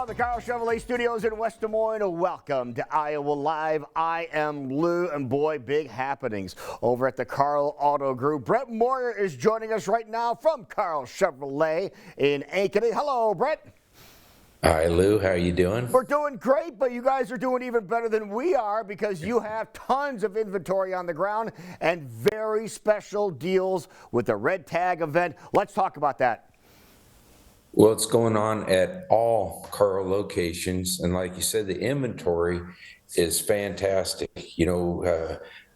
the Karl Chevrolet Studios in West Des Moines. Welcome to Iowa Live. I am Lou, and boy, big happenings over at the Karl Auto Group. Bret Moyer is joining us right now from Karl Chevrolet in Ankeny. Hello, Bret. Hi, Lou. How are you doing? We're doing great, but you guys are doing even better than we are because you have tons of inventory on the ground and very special deals with the Red Tag event. Let's talk about that. Well, it's going on at all Karl locations, and like you said, the inventory is fantastic.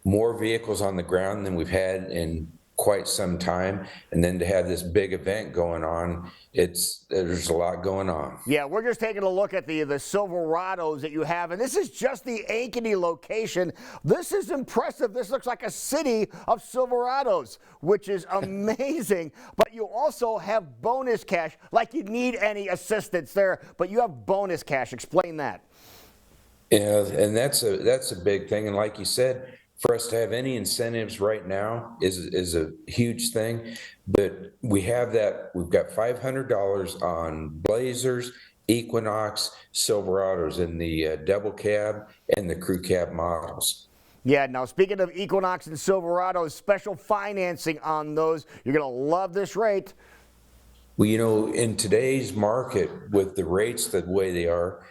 More vehicles on the ground than we've had in quite some time, and then to have this big event going on, there's a lot going on. Yeah, we're just taking a look at the Silverados that you have, and this is just the Ankeny location. This is impressive. This looks like a city of Silverados, which is amazing. But you also have bonus cash, like you need any assistance there, but you have bonus cash. Explain that. Yeah, and that's a big thing, and like you said, for us to have any incentives right now is a huge thing, but we have that. We've got $500 on Blazers, Equinox, Silverados in the double cab and the crew cab models. Yeah, now speaking of Equinox and Silverados, special financing on those. You're going to love this rate. Well, in today's market, with the rates the way they are,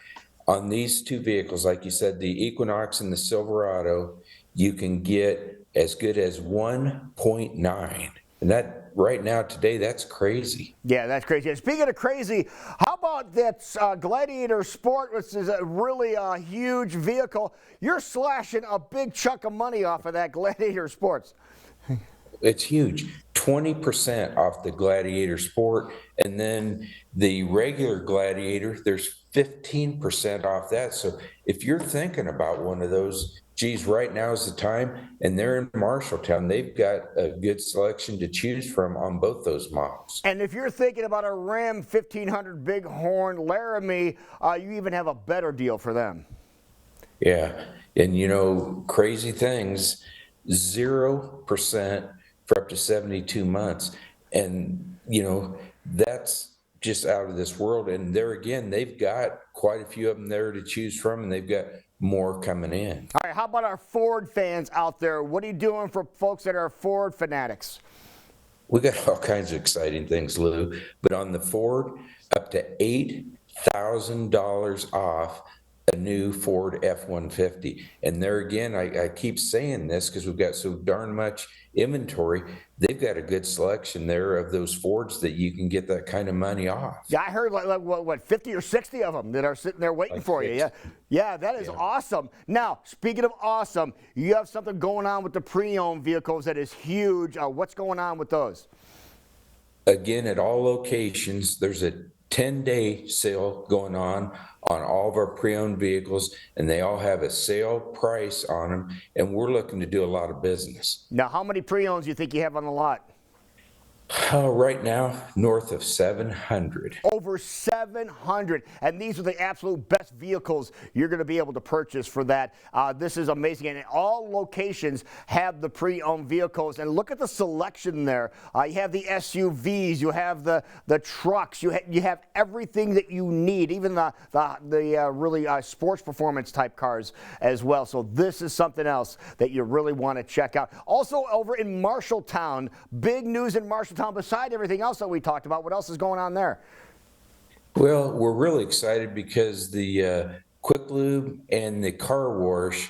on these two vehicles, like you said, the Equinox and the Silverado, you can get as good as 1.9. And that right now, today, that's crazy. Yeah, that's crazy. And speaking of crazy, how about that Gladiator Sport, which is a really huge vehicle? You're slashing a big chunk of money off of that Gladiator Sports. It's huge. 20% off the Gladiator Sport, and then the regular Gladiator, there's 15% off that. So if you're thinking about one of those, geez, right now is the time, and they're in Marshalltown. They've got a good selection to choose from on both those models. And if you're thinking about a Ram 1500 Bighorn Laramie, you even have a better deal for them. Yeah, and crazy things, 0% for up to 72 months. And, that's just out of this world. And there again, they've got quite a few of them there to choose from, and they've got more coming in. All right, how about our Ford fans out there? What are you doing for folks that are Ford fanatics? We got all kinds of exciting things, Lou. But on the Ford, up to $8,000 off a new Ford F-150. And there again, I keep saying this because we've got so darn much inventory. They've got a good selection there of those Fords that you can get that kind of money off. Yeah, I heard like what 50 or 60 of them that are sitting there waiting for you. Yeah, that is awesome. Now, speaking of awesome, you have something going on with the pre-owned vehicles that is huge. What's going on with those? Again, at all locations, there's a 10-day sale going on all of our pre-owned vehicles, and they all have a sale price on them, and we're looking to do a lot of business. Now, how many pre-owns do you think you have on the lot? Right now, north of 700. Over 700. And these are the absolute best vehicles you're going to be able to purchase for that. This is amazing. And all locations have the pre-owned vehicles. And look at the selection there. You have the SUVs. You have the trucks. You have everything that you need, even the really sports performance type cars as well. So this is something else that you really want to check out. Also over in Marshalltown, big news in Marshalltown. Beside everything else that we talked about, what else is going on there? Well, we're really excited because the Quick Lube and the car wash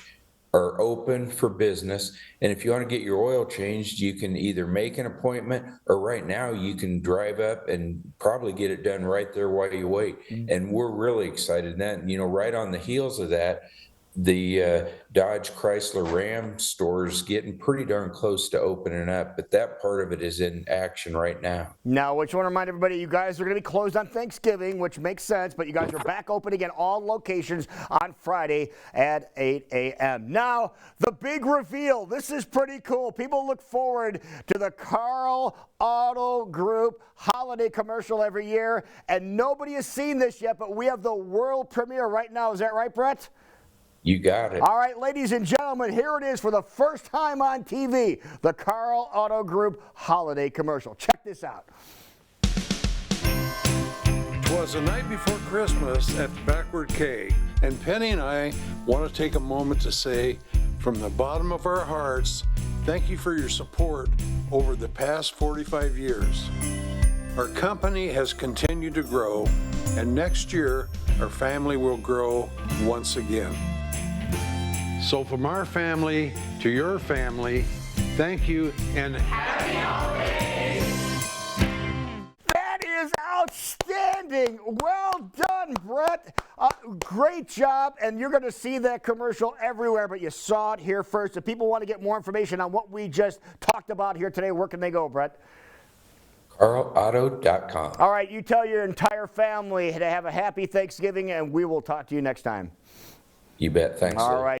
are open for business. And if you want to get your oil changed, you can either make an appointment, or right now you can drive up and probably get it done right there while you wait. And we're really excited. Then, right on the heels of that, the Dodge Chrysler Ram store is getting pretty darn close to opening up, but that part of it is in action right now. Now, I just want to remind everybody, you guys are going to be closed on Thanksgiving, which makes sense, but you guys are back open again, all locations on Friday at 8 a.m. Now, the big reveal. This is pretty cool. People look forward to the Karl Auto Group holiday commercial every year, and nobody has seen this yet, but we have the world premiere right now. Is that right, Bret? You got it. All right, ladies and gentlemen, here it is for the first time on TV, the Karl Auto Group holiday commercial. Check this out. 'Twas the night before Christmas at Backward K, and Penny and I want to take a moment to say, from the bottom of our hearts, thank you for your support over the past 45 years. Our company has continued to grow, and next year, our family will grow once again. So from our family to your family, thank you and happy holidays! That is outstanding. Well done, Bret. Great job, and you're going to see that commercial everywhere, but you saw it here first. If people want to get more information on what we just talked about here today, where can they go, Bret? KarlAuto.com. All right, you tell your entire family to have a happy Thanksgiving, and we will talk to you next time. You bet. Thanks, All Lee. right.